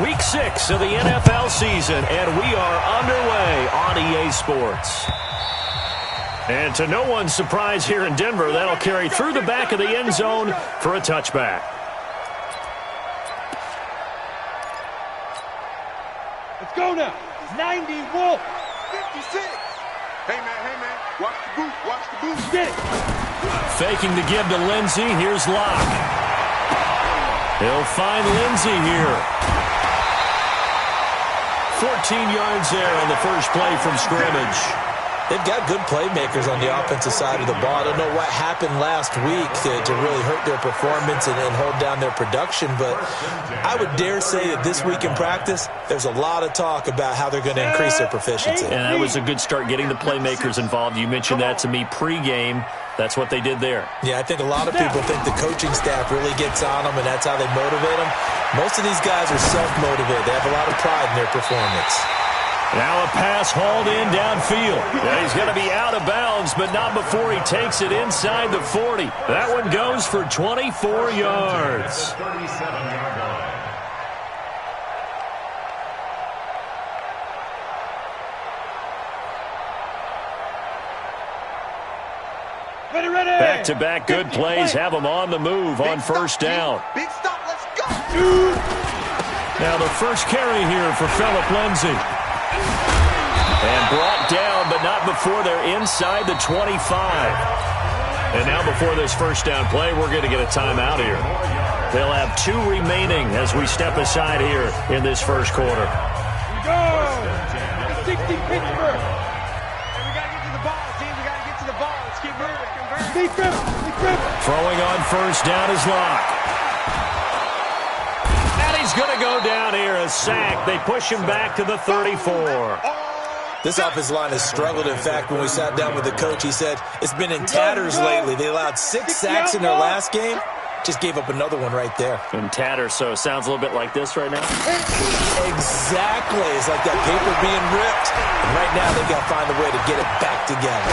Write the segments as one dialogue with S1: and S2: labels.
S1: Week 6 of the NFL season, and we are underway on EA Sports. And to no one's surprise here in Denver, that'll carry through the back of the end zone for a touchback.
S2: Let's go now. 91.
S3: 56. Hey, man. Watch the boot. Watch the boot.
S2: Get it.
S1: Faking the give to Lindsey. Here's Locke. He'll find Lindsey here. 14 yards there on the first play from scrimmage.
S4: They've got good playmakers on the offensive side of the ball. I don't know what happened last week to really hurt their performance and hold down their production, but I would dare say that this week in practice, there's a lot of talk about how they're going to increase their proficiency.
S1: And that was a good start, getting the playmakers involved. You mentioned that to me pregame. That's what they did there.
S4: Yeah, I think a lot of people think the coaching staff really gets on them, and that's how they motivate them. Most of these guys are self-motivated. They have a lot of pride in their performance.
S1: Now a pass hauled in downfield. Yeah, he's going to be out of bounds, but not before he takes it inside the 40. That one goes for 24 yards. Back-to-back good plays have them on the move on first down.
S3: Big stop, let's go.
S1: Now the first carry here for Phillip Lindsay. And brought down, but not before they're inside the 25. And now before this first down play, we're going to get a timeout here. They'll have 2 remaining as we step aside here in this first quarter.
S2: Go. 60 Pittsburgh.
S1: Throwing on first down is Locke. And he's going to go down here, a sack. They push him back to the 34.
S4: This offensive line has struggled. In fact, when we sat down with the coach, he said it's been in tatters lately. They allowed 6 sacks in their last game. Just gave up another one right there.
S1: In tatters, so it sounds a little bit like this right now.
S4: Exactly. It's like that paper being ripped. And right now, they've got to find a way to get it back together.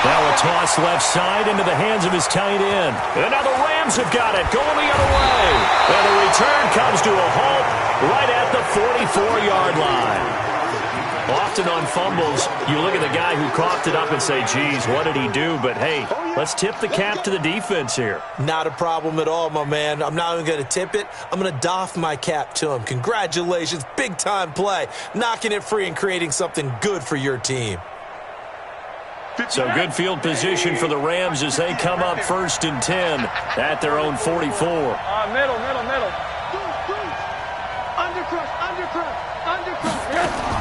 S1: Now a toss left side into the hands of his tight end. And now the Rams have got it, going the other way. And the return comes to a halt right at the 44-yard line. Often on fumbles, you look at the guy who coughed it up and say, geez, what did he do? But, hey, let's tip the cap to the defense here.
S4: Not a problem at all, my man. I'm not even going to tip it. I'm going to doff my cap to him. Congratulations, big-time play. Knocking it free and creating something good for your team.
S1: So good field position for the Rams as they come up 1st and 10 at their own 44.
S2: Middle. Undercrush. Yes.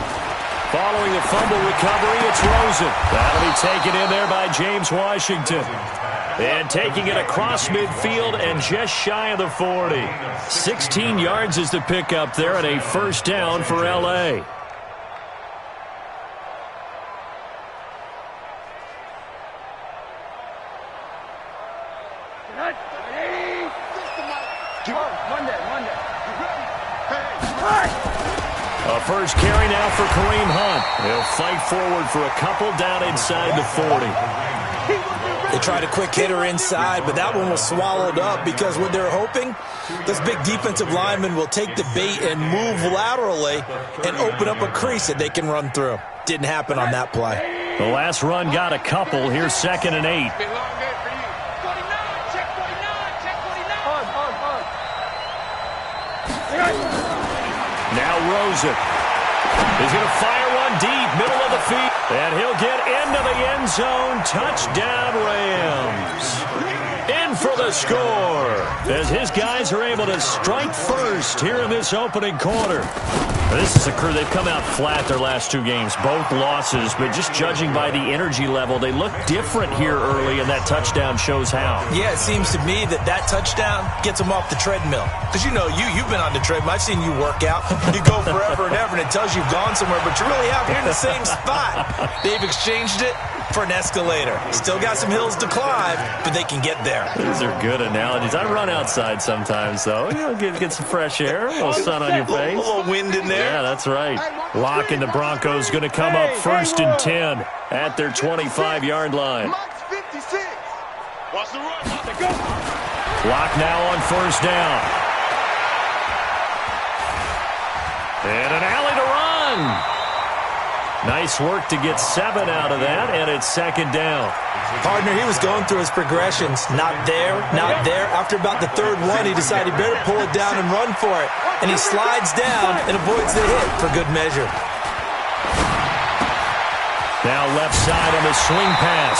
S1: Following the fumble recovery, it's Rosen. That'll be taken in there by James Washington. And taking it across midfield and just shy of the 40. 16 yards is the pickup there and a first down for L.A. A first carry now for Kareem Hunt. He'll fight forward for a couple down inside the 40.
S4: They tried a quick hitter inside, but that one was swallowed up because what they're hoping, this big defensive lineman will take the bait and move laterally and open up a crease that they can run through. Didn't happen on that play.
S1: The last run got a couple. Here's 2nd and 8. Now Rosen. He's going to fire one deep, middle of the field. And he'll get into the end zone. Touchdown, Rams. In for the score. As his guys are able to strike first here in this opening quarter. This is a crew. They've come out flat their last 2 games, both losses, but just judging by the energy level, they look different here early, and that touchdown shows how.
S4: Yeah, it seems to me that touchdown gets them off the treadmill. Because, you've been on the treadmill. I've seen you work out. You go forever and ever, and it tells you you've gone somewhere, but you really have here in the same spot. They've exchanged it for an escalator. Still got some hills to climb, but they can get there.
S1: These are good analogies. I run outside sometimes, though. Get some fresh air, a little sun on your face.
S4: A little wind in there.
S1: Yeah, that's right. Locke and the Broncos going to come up 1st and 10 at their 25-yard line. Locke now on 1st down. And an alley to run. Nice work to get 7 out of that, and it's second down.
S4: Partner, he was going through his progressions. Not there, not there. After about the third one, he decided he better pull it down and run for it. And he slides down and avoids the hit for good measure.
S1: Now left side on the swing pass.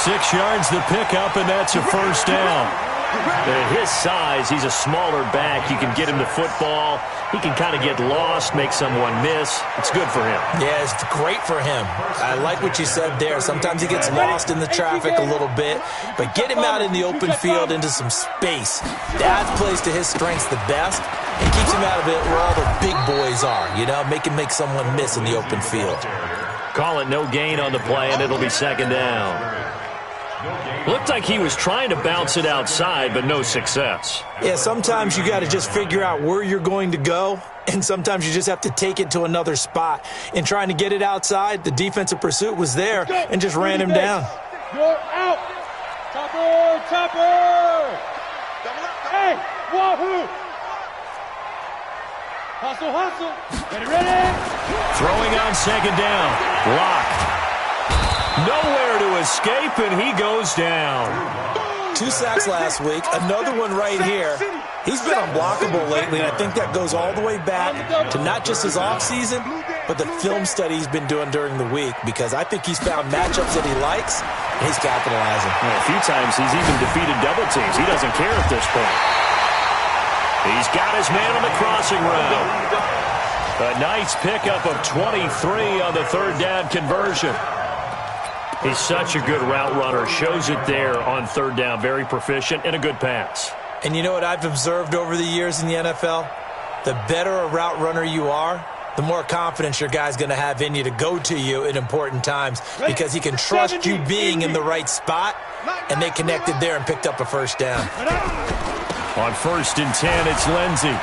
S1: 6 yards the pickup, and that's a first down. At his size, he's a smaller back. You can get him the football. He can kind of get lost, make someone miss. It's good for him.
S4: Yeah, it's great for him. I like what you said there. Sometimes he gets lost in the traffic a little bit, but get him out in the open field into some space. That plays to his strengths the best and keeps him out of it where all the big boys are, you know, make him make someone miss in the open field.
S1: Call it no gain on the play, and it'll be second down. Looked like he was trying to bounce it outside, but no success.
S4: Yeah, sometimes you got to just figure out where you're going to go, and sometimes you just have to take it to another spot. In trying to get it outside, the defensive pursuit was there and just ran him down.
S2: You're out. Chopper, chopper. Hey, wahoo. Hustle, hustle. Ready, ready.
S1: Throwing on second down. Block. Nowhere to escape, and he goes down.
S4: 2 sacks last week, another one right here. He's been unblockable lately, and I think that goes all the way back to not just his offseason, but the film study he's been doing during the week, because I think he's found matchups that he likes, and he's capitalizing.
S1: A few times he's even defeated double teams. He doesn't care at this point. He's got his man on the crossing route. A nice pickup of 23 on the third down conversion. He's such a good route runner. Shows it there on third down. Very proficient and a good pass.
S4: And you know what I've observed over the years in the NFL? The better a route runner you are, the more confidence your guy's going to have in you to go to you in important times, because he can trust you being in the right spot, and they connected there and picked up a first down.
S1: On 1st and 10, it's Lindsey.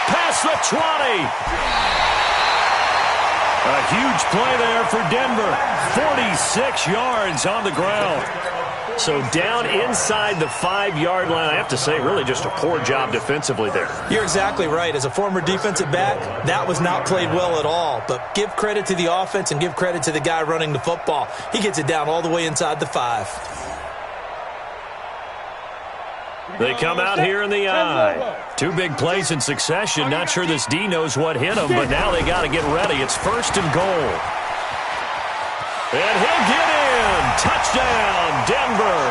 S1: Past the 20. A huge play there for Denver. 46 yards on the ground. So down inside the 5-yard line. I have to say, really just a poor job defensively there.
S4: You're exactly right. As a former defensive back, that was not played well at all. But give credit to the offense and give credit to the guy running the football. He gets it down all the way inside the 5.
S1: They come out here in the eye. 2 big plays in succession. Not sure this D knows what hit him, but now they got to get ready. It's 1st and goal. And he'll get in. Touchdown, Denver.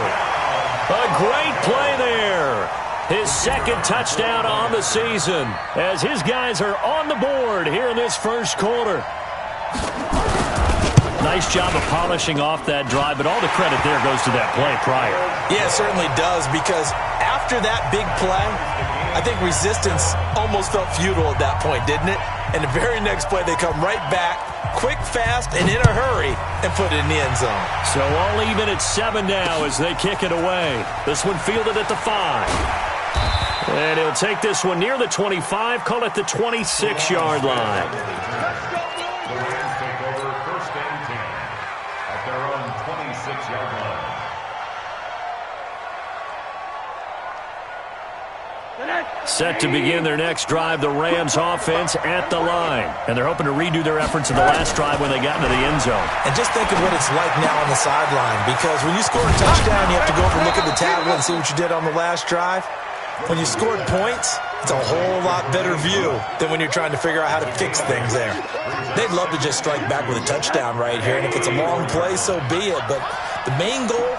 S1: A great play there. His 2nd touchdown on the season as his guys are on the board here in this first quarter. Nice job of polishing off that drive, but all the credit there goes to that play prior.
S4: Yeah, it certainly does, because after that big play, I think resistance almost felt futile at that point, didn't it? And the very next play, they come right back, quick, fast, and in a hurry, and put it in the end zone.
S1: So all even at 7 now as they kick it away. This one fielded at the 5. And he'll take this one near the 25, call it the 26-yard line. Set to begin their next drive, the Rams offense at the line. And they're hoping to redo their efforts in the last drive when they got into the end zone.
S4: And just think of what it's like now on the sideline, because when you score a touchdown, you have to go over and look at the tablet and see what you did on the last drive. When you scored points, it's a whole lot better view than when you're trying to figure out how to fix things there. They'd love to just strike back with a touchdown right here, and if it's a long play, so be it. But the main goal,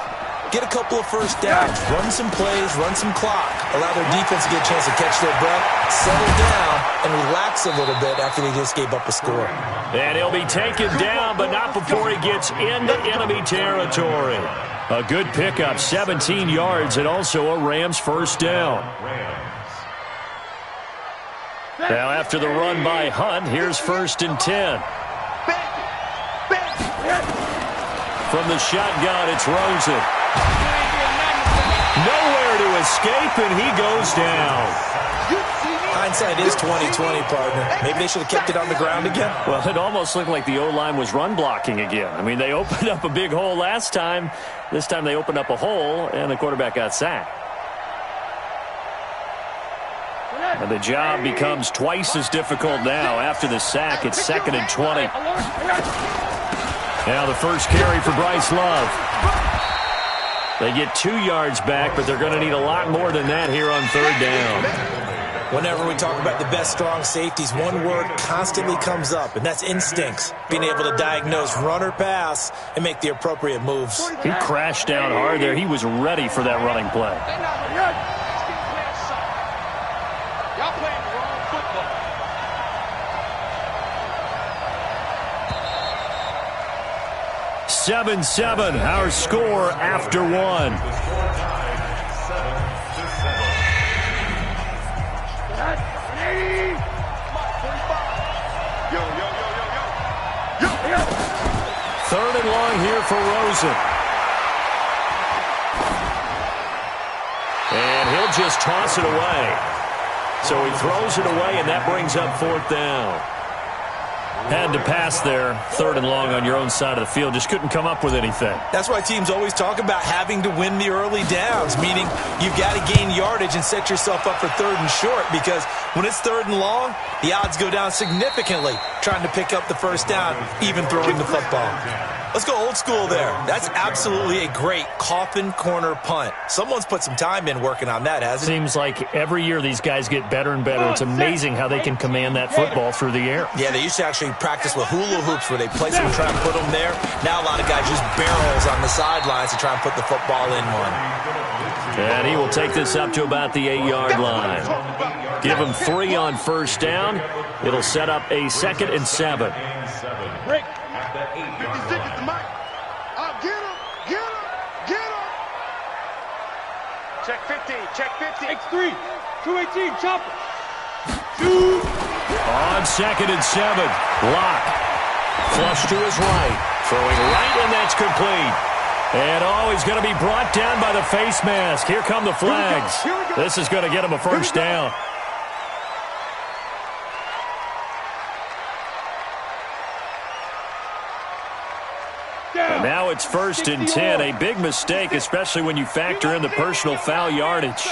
S4: get a couple of first downs, run some plays, run some clock, allow their defense to get a chance to catch their breath, settle down, and relax a little bit after they just gave up a score.
S1: And he'll be taken down, but not before he gets into enemy territory. A good pickup, 17 yards, and also a Rams first down. Now after the run by Hunt, here's 1st and 10. From the shotgun, it's Rosen. Nowhere to escape, and he goes down.
S4: Hindsight is 20/20, partner. Maybe they should have kept it on the ground again.
S1: Well, it almost looked like the O-line was run blocking again. I mean, they opened up a big hole last time. This time they opened up a hole, and the quarterback got sacked. And the job becomes twice as difficult now. After the sack, it's 2nd and 20. Now the first carry for Bryce Love. They get 2 yards back, but they're going to need a lot more than that here on 3rd down.
S4: Whenever we talk about the best strong safeties, one word constantly comes up, and that's instincts. Being able to diagnose run or pass and make the appropriate moves.
S1: He crashed down hard there. He was ready for that running play.
S2: Y'all playing the wrong football.
S1: Seven, our score after 1. Third and long here for Rosen. And he'll just toss it away. So he throws it away, and that brings up 4th down. Had to pass there, 3rd and long on your own side of the field. Just couldn't come up with anything.
S4: That's why teams always talk about having to win the early downs, meaning you've got to gain yardage and set yourself up for 3rd and short, because when it's 3rd and long, the odds go down significantly trying to pick up the first down, even throwing the football. Let's go old school there. That's absolutely a great coffin corner punt. Someone's put some time in working on that, hasn't it?
S1: Seems like every year these guys get better and better. It's amazing how they can command that football through the air.
S4: Yeah, they used to actually practice with hula hoops where they place them and try and put them there. Now a lot of guys use barrels on the sidelines to try and put the football in one.
S1: And he will take this up to about the 8-yard line. Give him 3 on first down. It'll set up a 2nd and 7.
S2: Break.
S3: Check 15, check 15.
S2: X3, 218, chopper. Shoot.
S1: On 2nd and 7. Lock. Flush to his right. Throwing right, and that's complete. And he's going to be brought down by the face mask. Here come the flags. This is going to get him a first down. And now it's 1st and 10. A big mistake, especially when you factor in the personal foul yardage.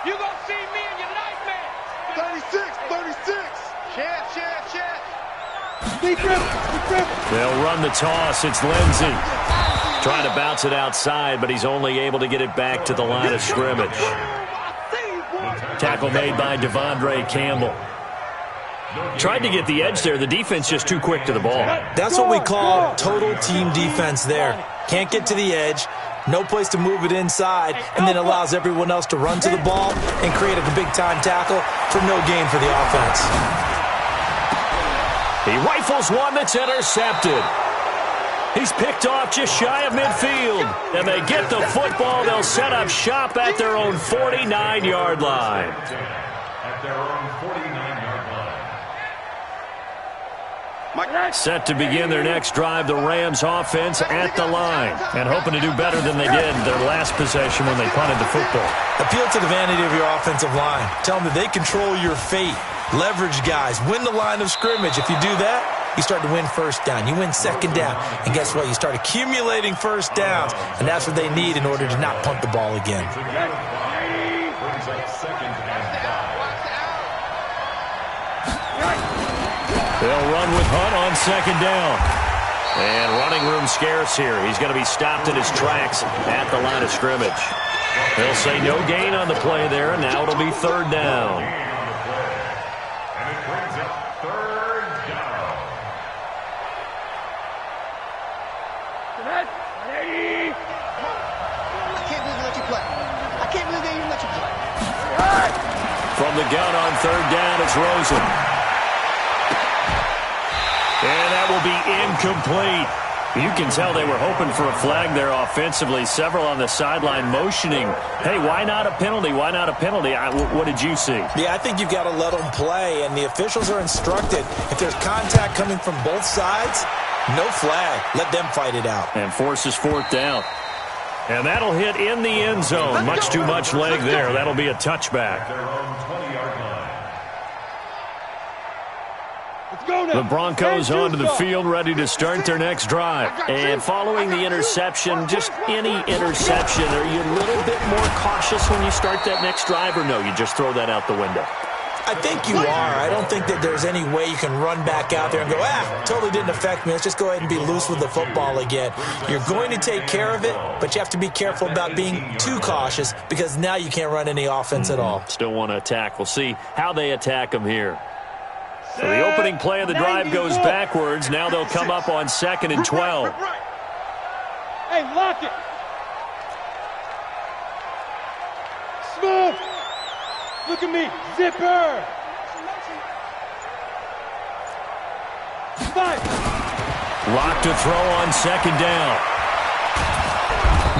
S2: You gonna see me in your nightmare.
S3: 36. Chance.
S1: They'll run the toss. It's Lindsey. Trying to bounce it outside, but he's only able to get it back to the line of scrimmage. Tackle made by Devondre Campbell. Tried to get the edge there. The defense just too quick to the ball.
S4: That's what we call total team defense there. Can't get to the edge, no place to move it inside, and then allows everyone else to run to the ball and create a big-time tackle for no gain for the offense.
S1: He rifles one that's intercepted. He's picked off just shy of midfield. And they get the football. They'll set up shop at their own 49-yard line. Set to begin their next drive, the Rams offense at the line. And hoping to do better than they did their last possession when they punted the football.
S4: Appeal to the vanity of your offensive line. Tell them that they control your fate. Leverage guys. Win the line of scrimmage. If you do that, you start to win first down. You win second down. And guess what? You start accumulating first downs. And that's what they need in order to not punt the ball again.
S1: They'll run with Hunt on second down. And running room scarce here. He's going to be stopped in his tracks at the line of scrimmage. They'll say no gain on the play there, and now it'll be third down.
S5: And it brings up third down.
S6: I can't believe they let you play. I can't believe they even let you play.
S1: From the gun on third down, it's Rosen. And that will be incomplete. You can tell they were hoping for a flag there offensively. Several on the sideline motioning, hey, why not a penalty? Why not a penalty? What did you see?
S4: Yeah, I think you've got to let them play, and the officials are instructed. If there's contact coming from both sides, no flag. Let them fight it out.
S1: And forces fourth down. And that'll hit in the end zone. Much too much leg there. That'll be a touchback. The Broncos onto the field, ready to start their next drive. And following the interception, just any interception, are you a little bit more cautious when you start that next drive, or no, you just throw that out the window?
S4: I think you are. I don't think that there's any way you can run back out there and go, totally didn't affect me. Let's just go ahead and be loose with the football again. You're going to take care of it, but you have to be careful about being too cautious because now you can't run any offense at all.
S1: Still want to attack. We'll see how they attack them here. So the opening play of the drive goes backwards. Now they'll come up on 2nd and 12.
S2: Hey, lock it. Smooth. Look at me. Zipper. 5.
S1: Lock to throw on 2nd down.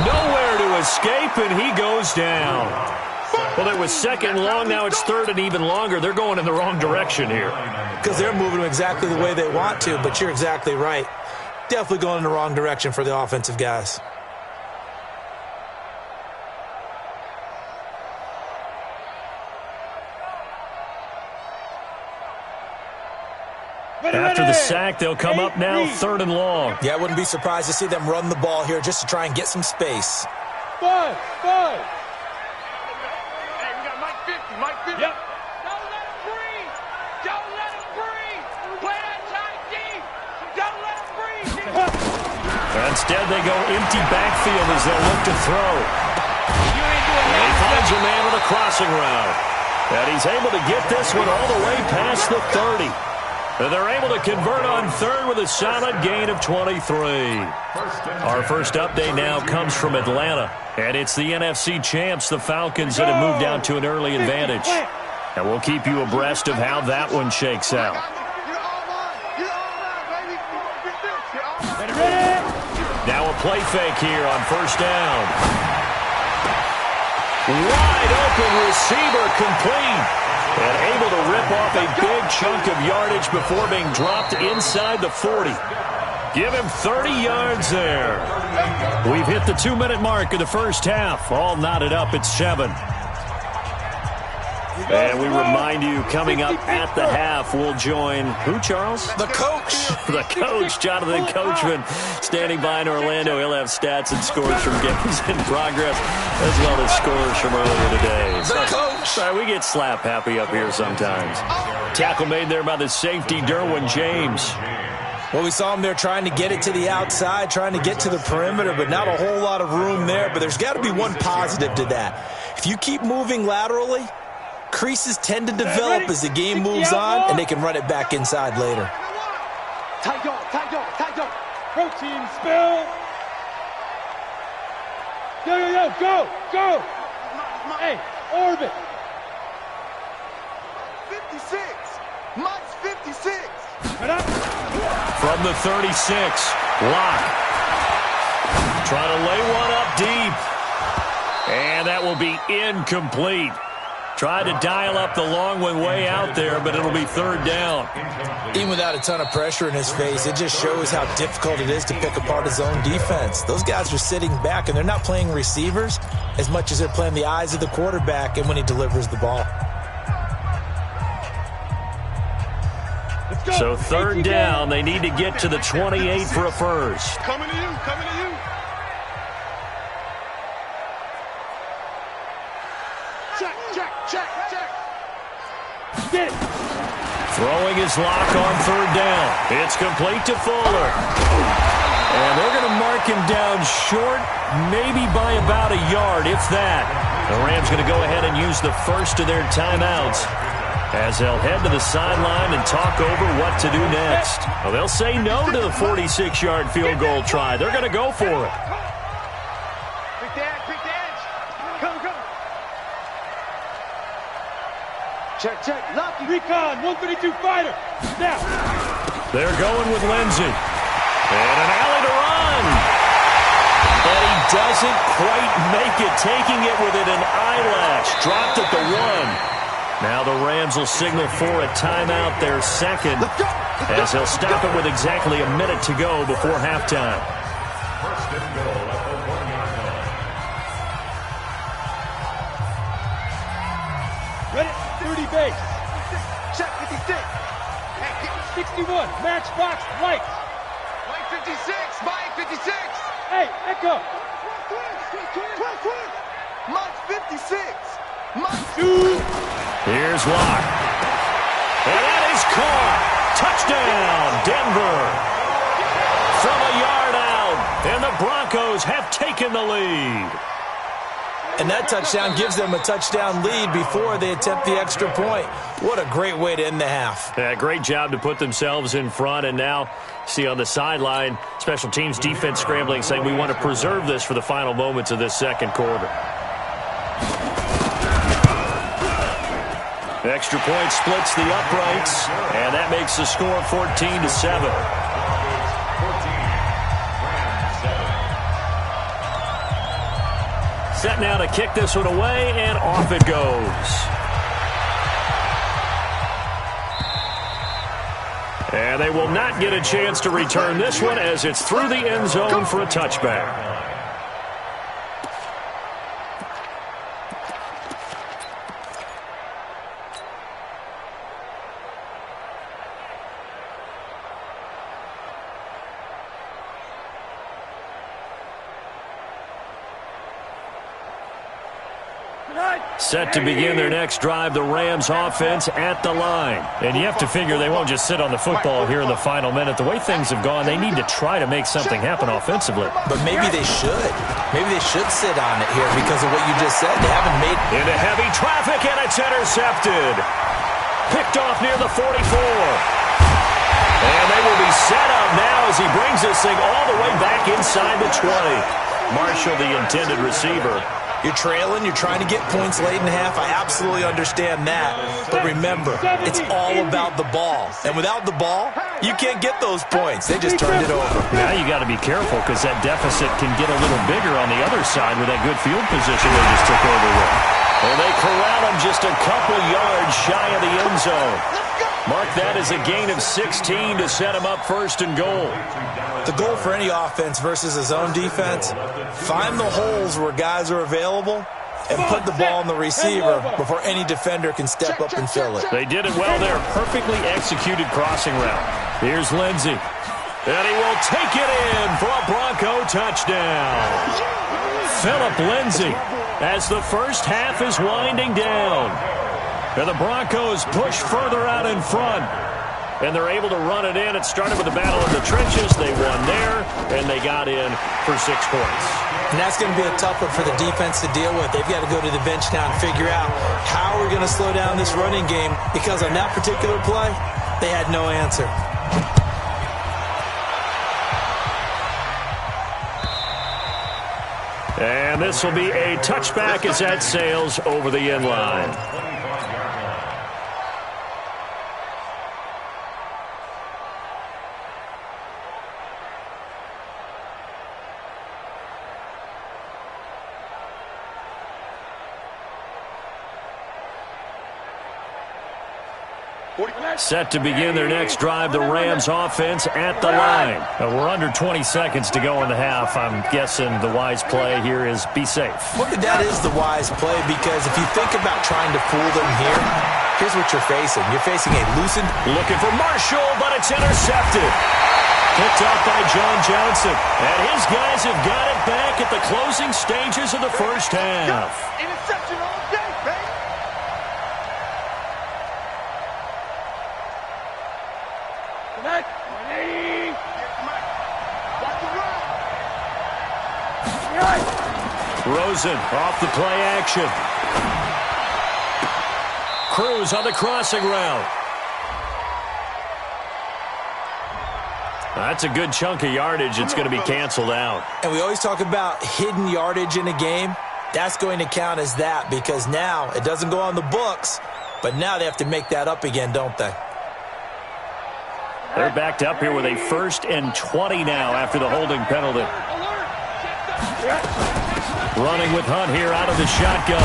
S1: Nowhere to escape, and he goes down. Well, it was 2nd and long. Now it's 3rd and even longer. They're going in the wrong direction here.
S4: Because they're moving them exactly the way they want to, but you're exactly right. Definitely going in the wrong direction for the offensive guys.
S1: After the sack, they'll come up now 3rd and long.
S4: Yeah, I wouldn't be surprised to see them run the ball here just to try and get some space.
S2: 5.
S3: Hey, we got Mike 50. Mike 50.
S2: Yep. Don't let him breathe. Don't let him breathe. Play that tight deep. Don't let him breathe.
S1: Instead, they go empty backfield as they'll look to throw.
S2: You ain't doing
S1: And he
S2: nothing.
S1: finds a man with a crossing route. And he's able to get this one all the way past the 30. And they're able to convert on 3rd with a solid gain of 23. Our first update now comes from Atlanta. And it's the NFC champs, the Falcons, that have moved down to an early advantage. And we'll keep you abreast of how that one shakes out. Now a play fake here on 1st down. Wide open receiver complete. And able to rip off a big chunk of yardage before being dropped inside the 40. Give him 30 yards there. We've hit the 2-minute mark of the first half. All knotted up at 7. And we remind you, coming up at the half, we'll join who, Charles?
S4: The coach.
S1: The coach, Jonathan Coachman, standing by in Orlando. He'll have stats and scores from games in progress, as well as scores from earlier today.
S4: The coach.
S1: Sorry, we get slap happy up here sometimes. Tackle made there by the safety, Derwin James.
S4: Well, we saw him there trying to get it to the outside, trying to get to the perimeter, but not a whole lot of room there. But there's got to be one positive to that. If you keep moving laterally, creases tend to develop as the game moves on, and they can run it back inside later.
S2: Tight dog, tight dog, tight dog. Protein spill. Yo, go, go. Hey, orbit.
S3: 56. Mike's 56.
S1: From the 36, Lock. Trying to lay one up deep. And that will be incomplete. Tried to dial up the long one way out there, but it'll be 3rd down.
S4: Even without a ton of pressure in his face, it just shows how difficult it is to pick apart his own defense. Those guys are sitting back, and they're not playing receivers as much as they're playing the eyes of the quarterback and when he delivers the ball.
S1: So 3rd down, they need to get to the 28 for a first.
S3: Coming to you, coming to you. Check, check, check, check.
S2: Get it.
S1: Throwing his Lock on 3rd down. It's complete to Fuller. And they're going to mark him down short, maybe by about a yard, if that. The Rams going to go ahead and use the first of their timeouts as they'll head to the sideline and talk over what to do next. Well, they'll say no to the 46-yard field goal try. They're going to go for it.
S2: Quick dash. Come. Check. Lucky. Recon, 132 fighter. Now.
S1: They're going with Lindsey. And an alley to run. But he doesn't quite make it, taking it within an eyelash. Dropped at the 1. Now the Rams will signal for a timeout, their second, as they'll stop it with exactly a minute to go before halftime.
S5: First and goal at the 1-yard line.
S2: Ready? 30 base.
S3: Check 56.
S2: 61. Matchbox lights.
S3: Mike 56. Mike 56.
S2: Hey, Echo.
S3: Mike 56. Mike
S2: 2.
S1: Here's Lock. is caught. Touchdown, Denver. From a yard out, and the Broncos have taken the lead.
S4: And that touchdown gives them a touchdown lead before they attempt the extra point. What a great way to end the half.
S1: Yeah, great job to put themselves in front. And now, see on the sideline, special teams defense scrambling, saying we want to preserve this for the final moments of this second quarter. Extra point splits the uprights, and that makes the score 14-7. Set now to kick this one away, and off it goes. And they will not get a chance to return this one as it's through the end zone for a touchback. Set to begin their next drive, the Rams offense at the line. And you have to figure they won't just sit on the football here in the final minute. The way things have gone, they need to try to make something happen offensively.
S4: But maybe they should. Maybe they should sit on it here because of what you just said. They haven't made...
S1: Into heavy traffic, and it's intercepted. Picked off near the 44. And they will be set up now as he brings this thing all the way back inside the 20. Marshall, the intended receiver.
S4: You're trailing, you're trying to get points late in half. I absolutely understand that. But remember, it's all about the ball. And without the ball, you can't get those points. They just turned it over.
S1: Now you got to be careful because that deficit can get a little bigger on the other side with that good field position they just took over with. And they corral him just a couple yards shy of the end zone. Mark that as a gain of 16 to set him up first and goal.
S4: The goal for any offense versus a zone defense, find the holes where guys are available and put the ball on the receiver before any defender can step up and fill it.
S1: They did it well there. Perfectly executed crossing route. Here's Lindsey. And he will take it in for a Bronco touchdown. Phillip Lindsay as the first half is winding down. And the Broncos push further out in front. And they're able to run it in. It started with a battle in the trenches. They won there, and they got in for 6 points.
S4: And that's going to be a tough one for the defense to deal with. They've got to go to the bench now and figure out how we're going to slow down this running game, because on that particular play, they had no answer.
S1: And this will be a touchback as that sails over the end line. Set to begin their next drive, the Rams offense at the line. We're under 20 seconds to go in the half. I'm guessing the wise play here is be safe.
S4: Well, that is the wise play, because if you think about trying to fool them here, here's what you're facing. You're facing a loosened...
S1: Looking for Marshall, but it's intercepted. Picked up by John Johnson. And his guys have got it back at the closing stages of the first half.
S2: Interception all day, baby. Tonight, 180. Watch the run.
S1: Rosen off the play action. Cruz on the crossing route. That's a good chunk of yardage. It's going to be canceled out.
S4: And we always talk about hidden yardage in a game. That's going to count as that, because now it doesn't go on the books, but now they have to make that up again, don't they?
S1: They're backed up here with a 1st and 20 now after the holding penalty. Running with Hunt here out of the shotgun.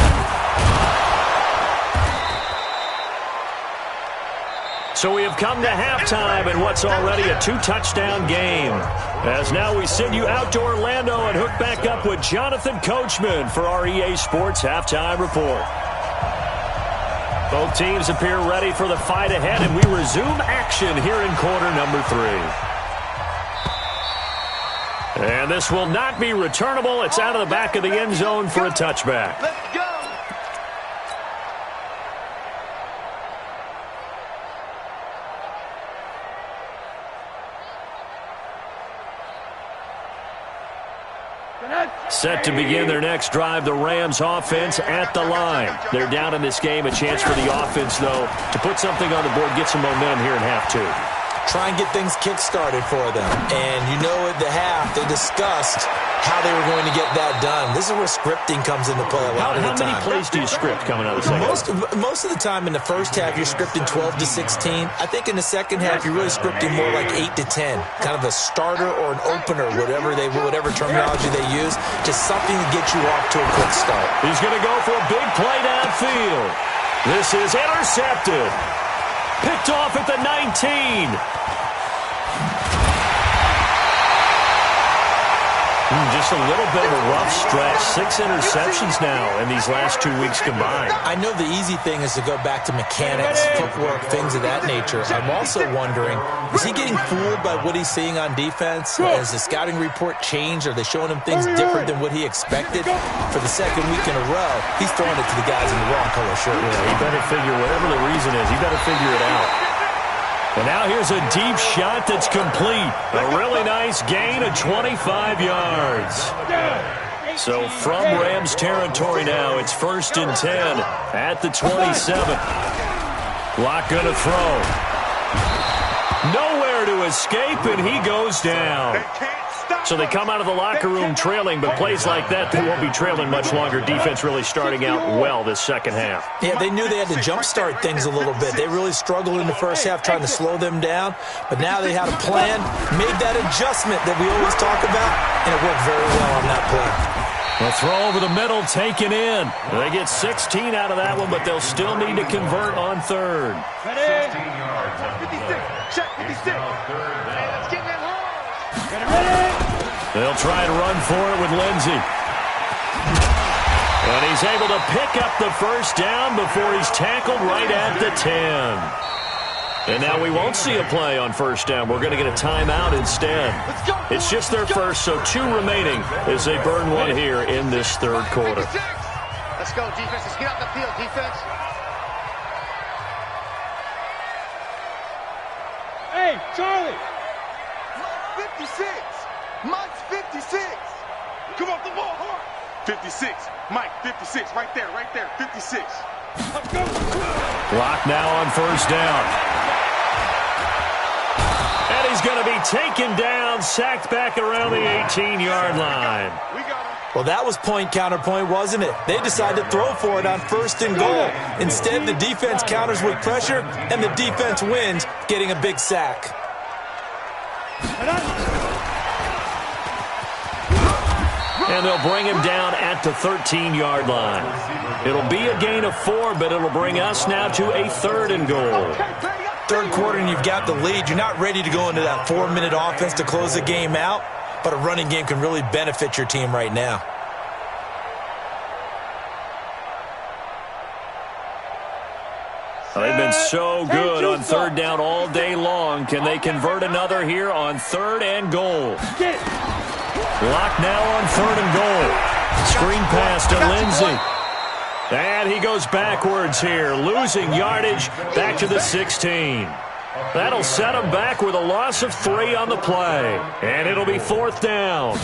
S1: So we have come to halftime in what's already a 2-touchdown game. As now we send you out to Orlando and hook back up with Jonathan Coachman for our EA Sports Halftime Report. Both teams appear ready for the fight ahead, and we resume action here in quarter number 3. And this will not be returnable. It's out of the back of the end zone for a touchback.
S2: Let's go.
S1: Set to begin their next drive, the Rams offense at the line. They're down in this game. A chance for the offense, though, to put something on the board, get some momentum here in half two.
S4: Try and get things kick-started for them. And you know at the half, they discussed how they were going to get that done. This is where scripting comes into play a lot of the time.
S1: How many plays do you script coming out of the second half?
S4: Most of the time in the first half, you're scripting 12 to 16. I think in the second half, you're really scripting more like 8 to 10. Kind of a starter or an opener, whatever terminology they use. Just something to get you off to a quick start.
S1: He's going to go for a big play downfield. This is intercepted. Picked off at the 19. Just a little bit of a rough stretch. 6 interceptions now in these last 2 weeks combined.
S4: I know the easy thing is to go back to mechanics, footwork, things of that nature. I'm also wondering, is he getting fooled by what he's seeing on defense? Has the scouting report changed? Are they showing him things different than what he expected? For the second week in a row, he's throwing it to the guys in the wrong color shirt.
S1: Yeah, he better figure, whatever the reason is, he better figure it out. And now here's a deep shot that's complete. A really nice gain of 25 yards. So from Rams territory now, it's 1st and 10 at the 27. Locke going to throw. Nowhere to escape, and he goes down. So they come out of the locker room trailing, but plays like that, they won't be trailing much longer. Defense really starting out well this second half.
S4: Yeah, they knew they had to jumpstart things a little bit. They really struggled in the first half trying to slow them down, but now they had a plan, made that adjustment that we always talk about, and it worked very well on that play.
S1: The throw over the middle taken in. They get 16 out of that one, but they'll still need to convert on third.
S3: 16 yards. 56. Check 56. Let's get that home.
S1: They'll try to run for it with Lindsey. And he's able to pick up the first down before he's tackled right at the 10. And now we won't see a play on first down. We're going to get a timeout instead. It's just their first, so 2 remaining as they burn one here in this third quarter.
S6: Let's go, defense. Let's get out the field, defense.
S2: Hey, Charlie.
S3: 56. Mike's 56. Come off the ball hard. 56. Mike, 56. Right there, 56.
S2: Let's go.
S1: Clock now on first down. And he's going to be taken down, sacked back around the 18-yard line.
S3: We got him.
S4: Well, that was point counterpoint, wasn't it? They decided to throw for it on 1st and goal. Instead, the defense counters with pressure, and the defense wins, getting a big sack.
S1: And they'll bring him down at the 13-yard line. It'll be a gain of 4, but it'll bring us now to a 3rd and goal.
S4: Third quarter and you've got the lead. You're not ready to go into that 4-minute offense to close the game out, but a running game can really benefit your team right now.
S1: They've been so good on third down all day long. Can they convert another here on 3rd and goal? Lock now on 3rd and goal. Screen pass to Lindsey. And he goes backwards here, losing yardage back to the 16. That'll set him back with a loss of 3 on the play. And it'll be 4th down.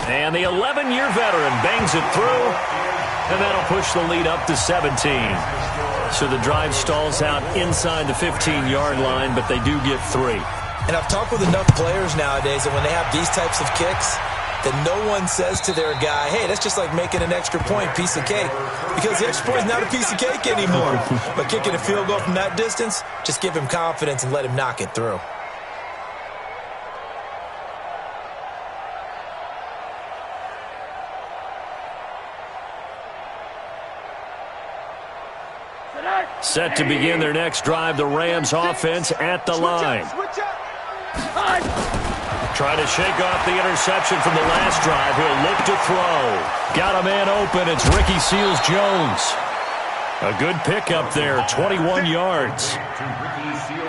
S1: And the 11-year veteran bangs it through. And that'll push the lead up to 17. So the drive stalls out inside the 15-yard line, but they do get 3.
S4: And I've talked with enough players nowadays that when they have these types of kicks, that no one says to their guy, hey, that's just like making an extra point, piece of cake. Because the extra point is not a piece of cake anymore. But kicking a field goal from that distance, just give him confidence and let him knock it through.
S1: Set to begin their next drive, the Rams offense at the line. Trying to shake off the interception from the last drive. He'll look to throw. Got a man open. It's Ricky Seals-Jones. A good pickup there, 21 yards.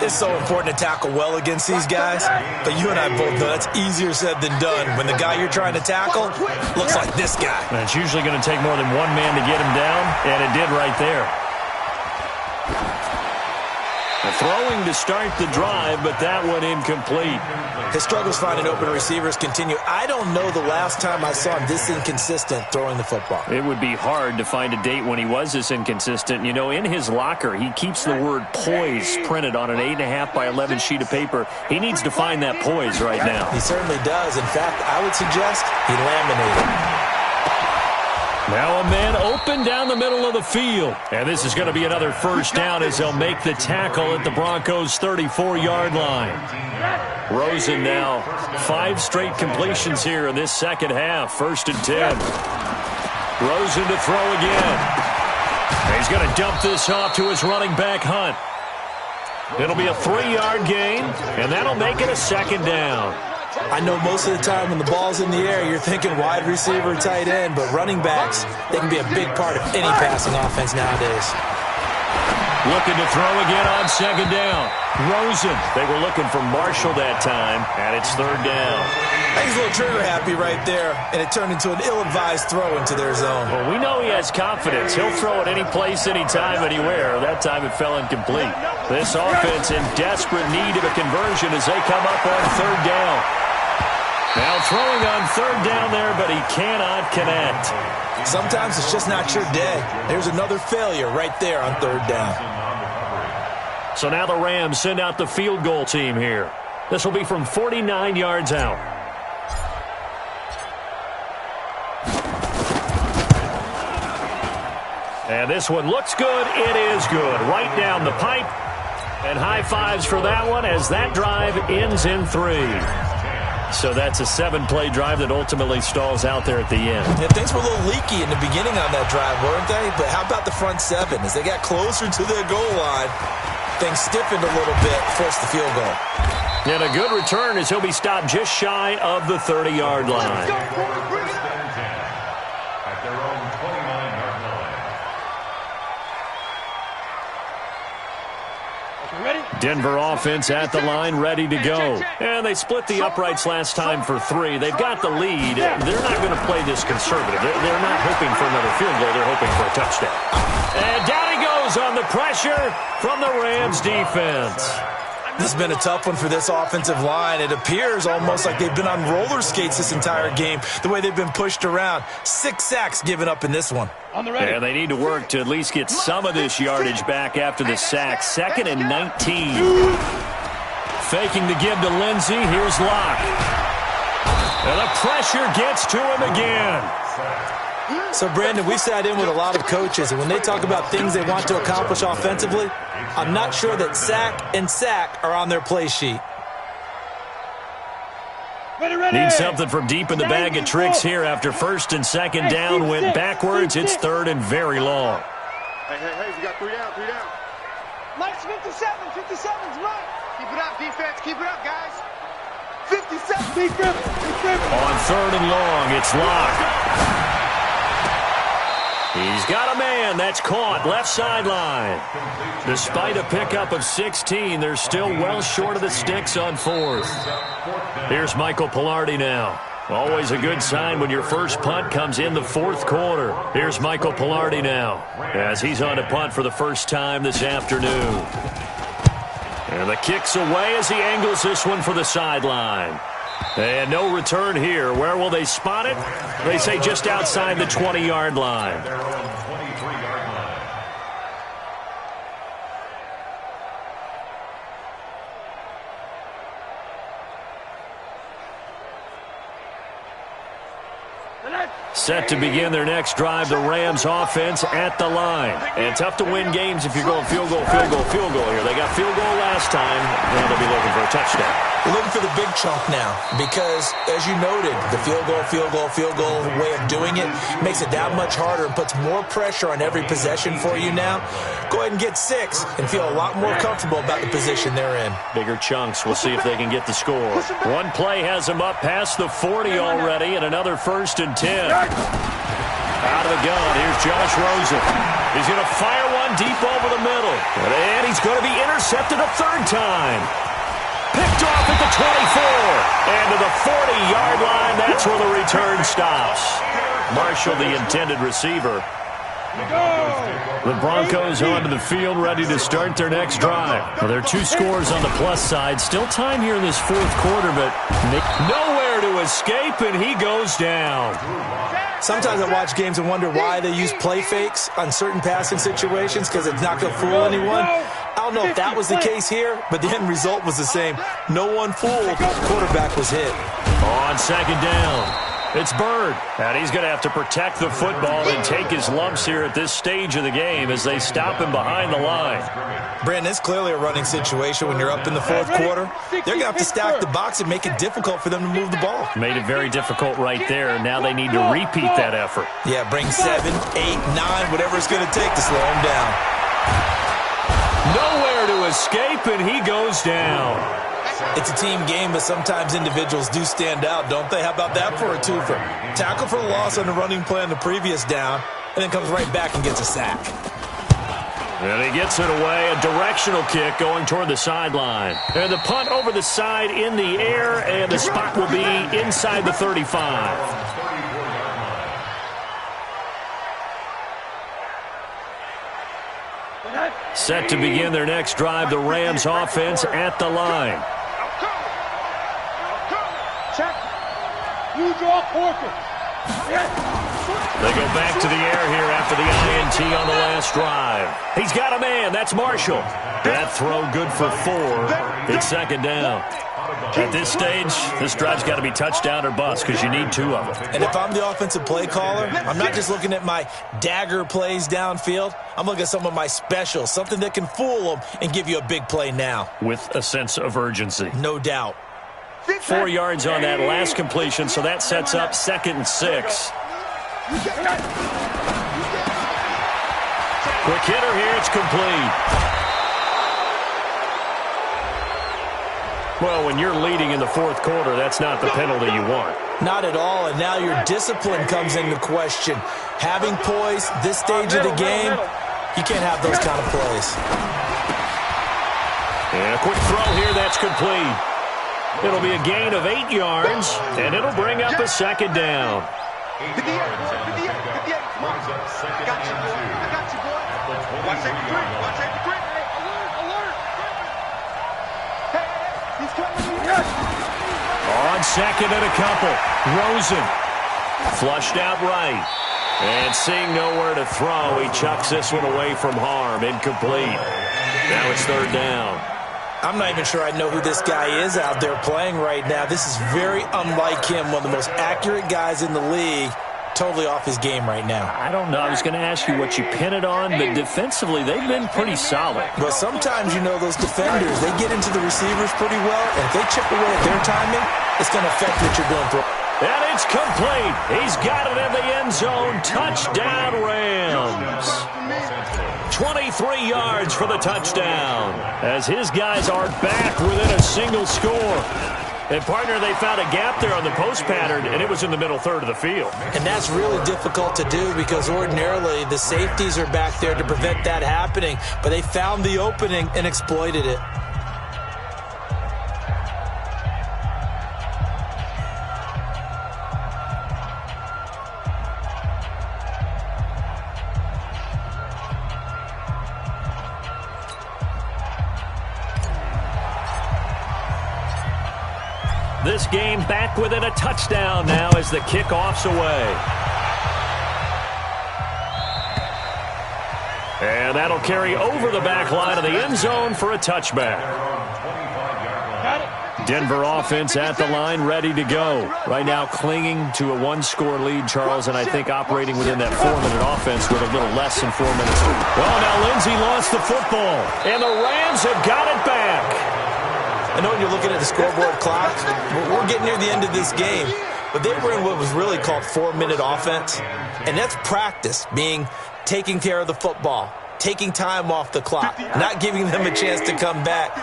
S4: It's so important to tackle well against these guys, but you and I both know that's easier said than done when the guy you're trying to tackle looks like this guy.
S1: And it's usually going to take more than one man to get him down, and it did right there. Throwing to start the drive, but that one incomplete.
S4: His struggles finding open receivers continue. I don't know the last time I saw him this inconsistent throwing the football.
S1: It would be hard to find a date when he was this inconsistent. You know, in his locker, he keeps the word poise printed on an 8.5 by 11 sheet of paper. He needs to find that poise right now.
S4: He certainly does. In fact, I would suggest he laminated.
S1: Now a man open down the middle of the field. And this is going to be another first down as they'll make the tackle at the Broncos' 34-yard line. Rosen now 5 straight completions here in this second half. 1st and 10. Rosen to throw again. And he's going to dump this off to his running back, Hunt. It'll be a 3-yard gain, and that'll make it a 2nd down.
S4: I know most of the time when the ball's in the air, you're thinking wide receiver, tight end, but running backs, they can be a big part of any passing offense nowadays.
S1: Looking to throw again on 2nd down. Rosen. They were looking for Marshall that time, and it's 3rd down.
S4: He's a little trigger happy right there, and it turned into an ill-advised throw into their zone.
S1: Well, we know he has confidence. He'll throw it any place, anytime, anywhere. That time it fell incomplete. This offense in desperate need of a conversion as they come up on 3rd down. Now throwing on 3rd down there, but he cannot connect.
S4: Sometimes it's just not your day. There's another failure right there on 3rd down.
S1: So now the Rams send out the field goal team here. This will be from 49 yards out. And this one looks good. It is good. Right down the pipe. And high fives for that one as that drive ends in 3. So that's a 7-play drive that ultimately stalls out there at the end.
S4: Yeah, things were a little leaky in the beginning on that drive, weren't they? But how about the front 7? As they got closer to their goal line, things stiffened a little bit, forced the field goal.
S1: And a good return as he'll be stopped just shy of the 30-yard line.
S5: At their own 29-yard line.
S1: Denver offense at the line, ready to go. And they split the uprights last time for 3. They've got the lead. They're not going to play this conservative. They're not hoping for another field goal. They're hoping for a touchdown. And down he goes on the pressure from the Rams defense.
S4: This has been a tough one for this offensive line. It appears almost like they've been on roller skates this entire game, the way they've been pushed around. 6 sacks given up in this one.
S1: And they need to work to at least get some of this yardage back after the sack. 2nd and 19. Faking the give to Lindsey. Here's Locke. And the pressure gets to him again.
S4: So, Brandon, we sat in with a lot of coaches, and when they talk about things they want to accomplish offensively, I'm not sure that sack and sack are on their play sheet.
S1: Need something from deep in the bag of tricks here after 1st and 2nd down went backwards. It's 3rd and very long.
S3: Hey, we got 3 down, 3 down.
S2: Mike's 57, 57's right.
S6: Keep it up, defense. Keep it up, guys.
S2: 57.
S1: On 3rd and long, it's Locke. He's got a man. That's caught. Left sideline. Despite a pickup of 16, they're still well short of the sticks on 4th. Here's Michael Pilardi now. Always a good sign when your first punt comes in the 4th quarter. Here's Michael Pilardi now as he's on a punt for the first time this afternoon. And the kick's away as he angles this one for the sideline. And no return here. Where will they spot it? They say just outside the 20-yard line.
S5: Their own 23-yard line.
S1: Set to begin their next drive, the Rams offense at the line. And tough to win games if you're going field goal here. They got field goal last time, and they'll be looking for a touchdown.
S4: We're looking for the big chunk now because, as you noted, the field goal way of doing it makes it that much harder and puts more pressure on every possession for you now. Go ahead and get 6 and feel a lot more comfortable about the position they're in.
S1: Bigger chunks. We'll see if they can get the score. One play has them up past the 40 already, and another 1st and 10. Out of the gun, here's Josh Rosen. He's going to fire one deep over the middle. And he's going to be intercepted a 3rd time. Picked off at the 24. And to the 40-yard line, that's where the return stops. Marshall, the intended receiver. The Broncos onto the field, ready to start their next drive. Well, there are 2 scores on the plus side. Still time here in this 4th quarter, but nowhere to escape, and he goes down.
S4: Sometimes I watch games and wonder why they use play fakes on certain passing situations, because it's not going to fool anyone. I don't know if that was the case here, but the end result was the same. No one fooled. Quarterback was hit.
S1: On 2nd down, it's Bird. And he's going to have to protect the football and take his lumps here at this stage of the game as they stop him behind the line.
S4: Brandon, it's clearly a running situation when you're up in the 4th quarter. They're going to have to stack the box and make it difficult for them to move the ball.
S1: Made it very difficult right there. Now they need to repeat that effort.
S4: Yeah, bring 7, 8, 9, whatever it's going to take to slow him down.
S1: Nowhere to escape, and he goes down.
S4: It's a team game, but sometimes individuals do stand out, don't they? How about that for a twofer? Tackle for the loss on the running play on the previous down, and then comes right back and gets a sack.
S1: And he gets it away, a directional kick going toward the sideline. And the punt over the side in the air, and the spot will be inside the 35. Set to begin their next drive, the Rams offense at the line.
S2: Check. You draw quarter.
S1: They go back to the air here after the INT on the last drive. He's got a man. That's Marshall. That throw good for 4. It's 2nd down. At this stage, this drive's got to be touchdown or bust because you need 2 of them.
S4: And if I'm the offensive play caller, I'm not just looking at my dagger plays downfield. I'm looking at some of my specials, something that can fool them and give you a big play now.
S1: With a sense of urgency.
S4: No doubt.
S1: 4 yards on that last completion, so that sets up 2nd and 6. Quick hitter here, it's complete. Well, when you're leading in the 4th quarter, that's not the penalty you want.
S4: Not at all, and now your discipline comes into question. Having poise this stage of the game, you can't have those kind of plays.
S1: And a quick throw here, that's complete. It'll be a gain of 8 yards, and it'll bring up a 2nd down.
S6: I got you, boy. I got you, boy. Watch that grip. Watch that grip. Alert. Hey, he's coming.
S1: On 2nd and a couple, Rosen flushed out right. And seeing nowhere to throw, he chucks this one away from harm. Incomplete. Now it's 3rd down.
S4: I'm not even sure I know who this guy is out there playing right now. This is very unlike him, one of the most accurate guys in the league. Totally off his game right now.
S1: I don't know. I was going to ask you what you pin it on, but defensively, they've been pretty solid.
S4: Well, sometimes, you know, those defenders, they get into the receivers pretty well, and if they chip away at their timing, it's going to affect what you're doing.
S1: And it's complete. He's got it in the end zone. Touchdown, Rams. 23 yards for the touchdown, as his guys are back within a single score. And, partner, they found a gap there on the post pattern, and it was in the middle 3rd of the field.
S4: And that's really difficult to do because ordinarily the safeties are back there to prevent that happening. But they found the opening and exploited it.
S1: This game back within a touchdown now as the kickoff's away. And that'll carry over the back line of the end zone for a touchback. Denver offense at the line, ready to go. Right now clinging to a 1-score lead, Charles, and I think operating within that 4-minute offense with a little less than 4 minutes. Well, now Lindsey lost the football, and the Rams have got it back.
S4: I know when you're looking at the scoreboard clock, we're getting near the end of this game, but they were in what was really called 4-minute offense, and that's practice, meaning taking care of the football, taking time off the clock, not giving them a chance to come back.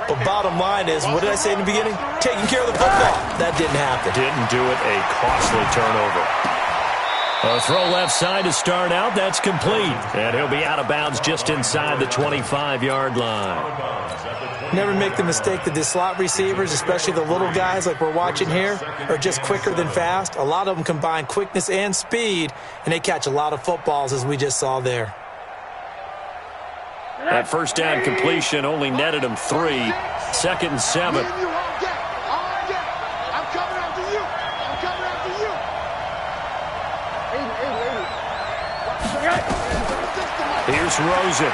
S4: But bottom line is, what did I say in the beginning? Taking care of the football. That didn't happen.
S1: Didn't do it, a costly turnover. A throw left side to start out, that's complete. And he'll be out of bounds just inside the 25-yard line.
S4: Never make the mistake that the slot receivers, especially the little guys like we're watching here, are just quicker than fast. A lot of them combine quickness and speed, and they catch a lot of footballs as we just saw there.
S1: That first down completion only netted him 3. 2nd and 7.
S6: I'm coming after you. I'm coming after you.
S1: Here's Rosen.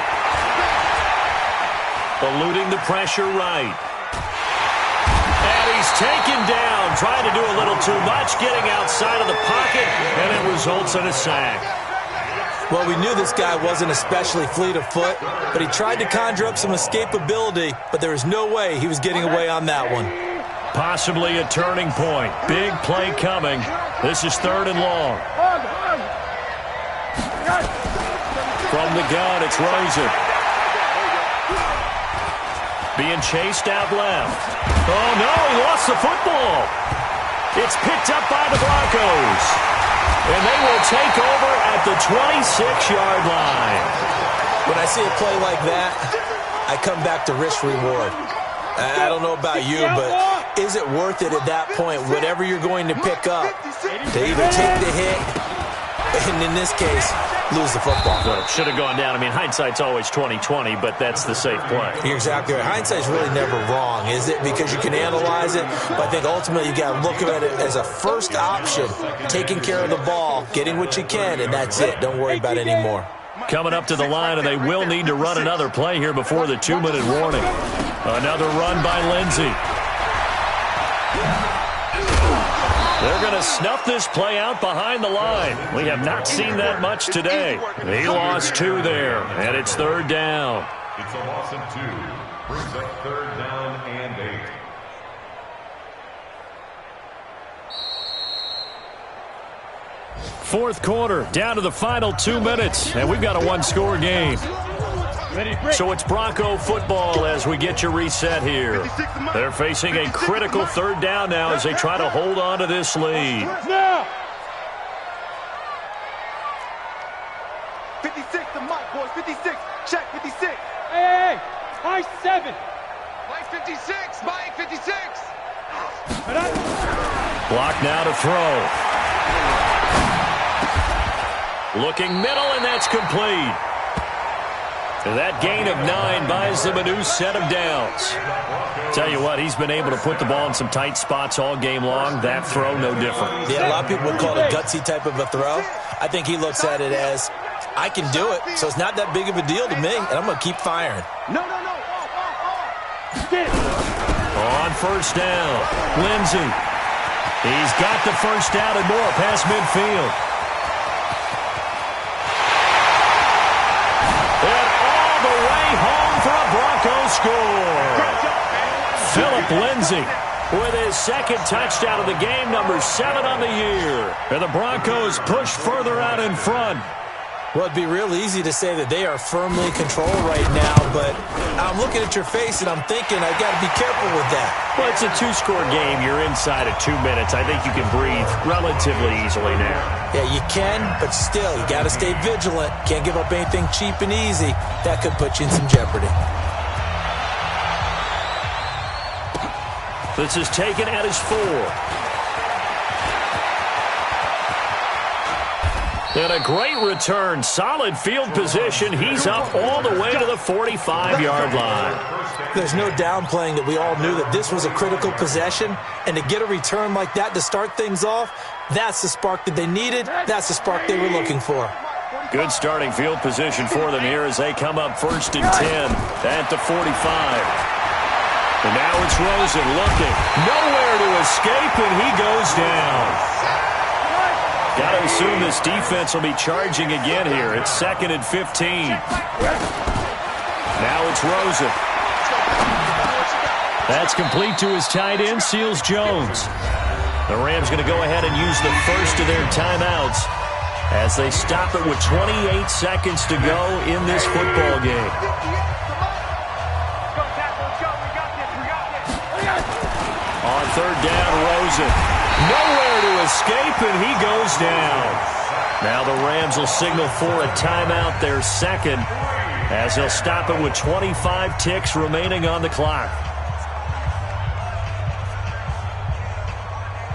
S1: Eluding the pressure right. And he's taken down, trying to do a little too much, getting outside of the pocket, and it results in a sack.
S4: Well, we knew this guy wasn't especially fleet of foot, but he tried to conjure up some escapability, but there was no way he was getting away on that one.
S1: Possibly a turning point. Big play coming. This is 3rd and long. From the gun, it's Rosen. Being chased out left. Oh, no, he lost the football. It's picked up by the Broncos. And they will take over at the 26-yard line.
S4: When I see a play like that, I come back to risk-reward. I don't know about you, but is it worth it at that point, whatever you're going to pick up, to either take the hit, and in this case, lose the football?
S1: Well, should have gone down. I mean, hindsight's always 20/20, but that's the safe play.
S4: You're exactly right. Hindsight's really never wrong, is it? Because you can analyze it, but I think ultimately you got to look at it as a first option, taking care of the ball, getting what you can, and that's it. Don't worry about it anymore.
S1: Coming up to the line, and they will need to run another play here before the 2-minute warning. Another run by Lindsey. They're going to snuff this play out behind the line. We have not seen that much today. He lost 2 there, and it's 3rd down.
S5: It's a loss of 2. Brings up 3rd down and 8.
S1: Fourth quarter, down to the final 2 minutes, and we've got a 1-score game. So it's Bronco football as we get your reset here. They're facing a critical 3rd down now as they try to hold on to this lead.
S6: 56 to Mike, boys. 56. Check, 56.
S2: Hey, Mike 7.
S6: Mike 56. Mike 56.
S1: Block now to throw. Looking middle, and that's complete. That gain of 9 buys them a new set of downs. Tell you what, he's been able to put the ball in some tight spots all game long. That throw, no different.
S4: Yeah, a lot of people would call it a gutsy type of a throw. I think he looks at it as, I can do it, so it's not that big of a deal to me, and I'm going to keep firing.
S6: No.
S1: On first down, Lindsey. He's got the first down and more past midfield. For a Broncos score. Philip Lindsey with his 2nd touchdown of the game, number 7 on the year. And the Broncos push further out in front.
S4: Well, it'd be real easy to say that they are firmly in control right now, but I'm looking at your face and I'm thinking I've got to be careful with that.
S1: Well, it's a 2-score game. You're inside of 2 minutes. I think you can breathe relatively easily now.
S4: Yeah, you can, but still, you got to stay vigilant. Can't give up anything cheap and easy. That could put you in some jeopardy.
S1: This is taken at his 4. And a great return. Solid field position. He's up all the way to the 45-yard line.
S4: There's no downplaying that we all knew that this was a critical possession. And to get a return like that to start things off, that's the spark that they needed. That's the spark they were looking for.
S1: Good starting field position for them here as they come up 1st and 10 at the 45. And now it's Rosen looking. Nowhere to escape, and he goes down. Got to assume this defense will be charging again here. It's 2nd and 15. Now it's Rosen. That's complete to his tight end, Seals Jones. The Rams going to go ahead and use the first of their timeouts as they stop it with 28 seconds to go in this football game. On 3rd down, Rosen. Nowhere to escape, and he goes down. Now the Rams will signal for a timeout, their 2nd, as they'll stop it with 25 ticks remaining on the clock.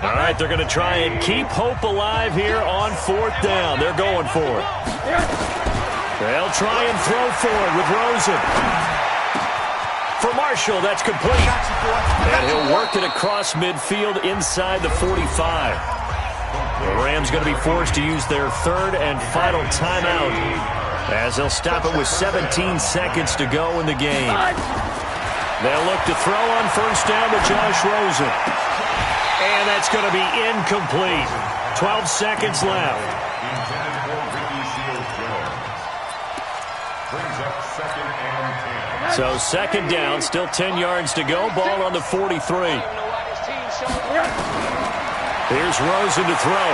S1: All right, they're going to try and keep hope alive here on 4th down. They're going for it. They'll try and throw forward with Rosen. For Marshall, that's complete. And he'll work it across midfield inside the 45. The Rams going to be forced to use their third and final timeout as they'll stop it with 17 seconds to go in the game. They'll look to throw on first down to Josh Rosen. And that's going to be incomplete. 12 seconds left. So second down, still 10 yards to go. Ball on the 43. Here's Rosen to throw.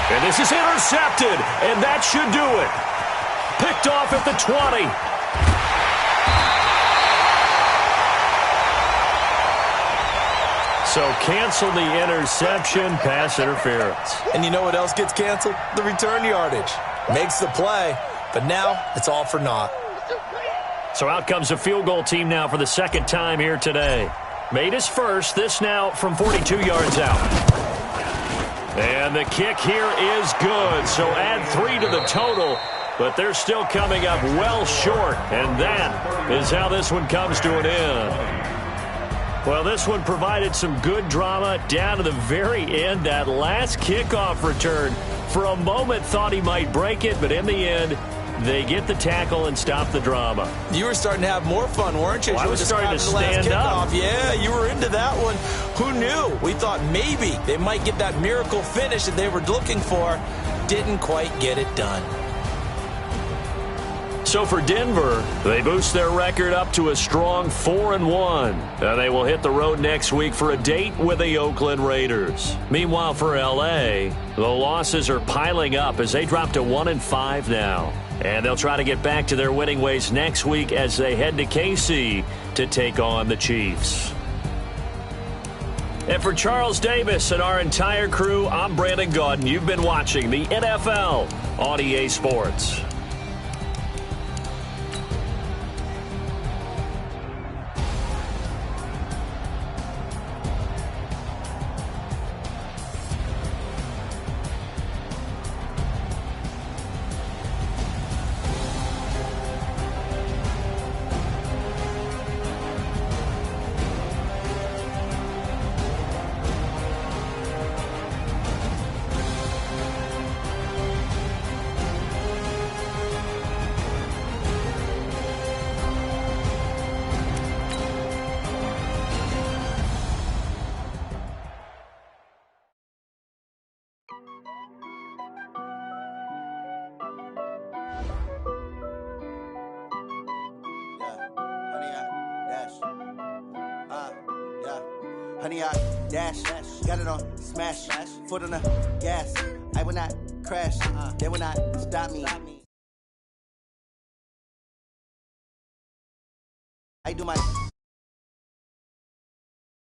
S1: And this is intercepted, and that should do it. Picked off at the 20. So cancel the interception, pass interference.
S4: And you know what else gets canceled? The return yardage. Makes the play, but now it's all for naught.
S1: So out comes a field goal team now for the second time here today. Made his first, this now from 42 yards out. And the kick here is good, so add 3 to the total, but they're still coming up well short, and that is how this one comes to an end. Well, this one provided some good drama down to the very end. That last kickoff return, for a moment thought he might break it, but in the end, they get the tackle and stop the drama.
S4: You were starting to have more fun, weren't you?
S1: Well, I was starting to stand up.
S4: Yeah, you were into that one. Who knew? We thought maybe they might get that miracle finish that they were looking for. Didn't quite get it done.
S1: So for Denver, they boost their record up to a strong 4-1. And they will hit the road next week for a date with the Oakland Raiders. Meanwhile, for L.A., the losses are piling up as they drop to 1-5 now. And they'll try to get back to their winning ways next week as they head to KC to take on the Chiefs. And for Charles Davis and our entire crew, I'm Brandon Gaudin. You've been watching the NFL on EA Sports.
S7: Honey, I dash, got it on smash, foot on the gas. I will not crash, they will not stop me. I do my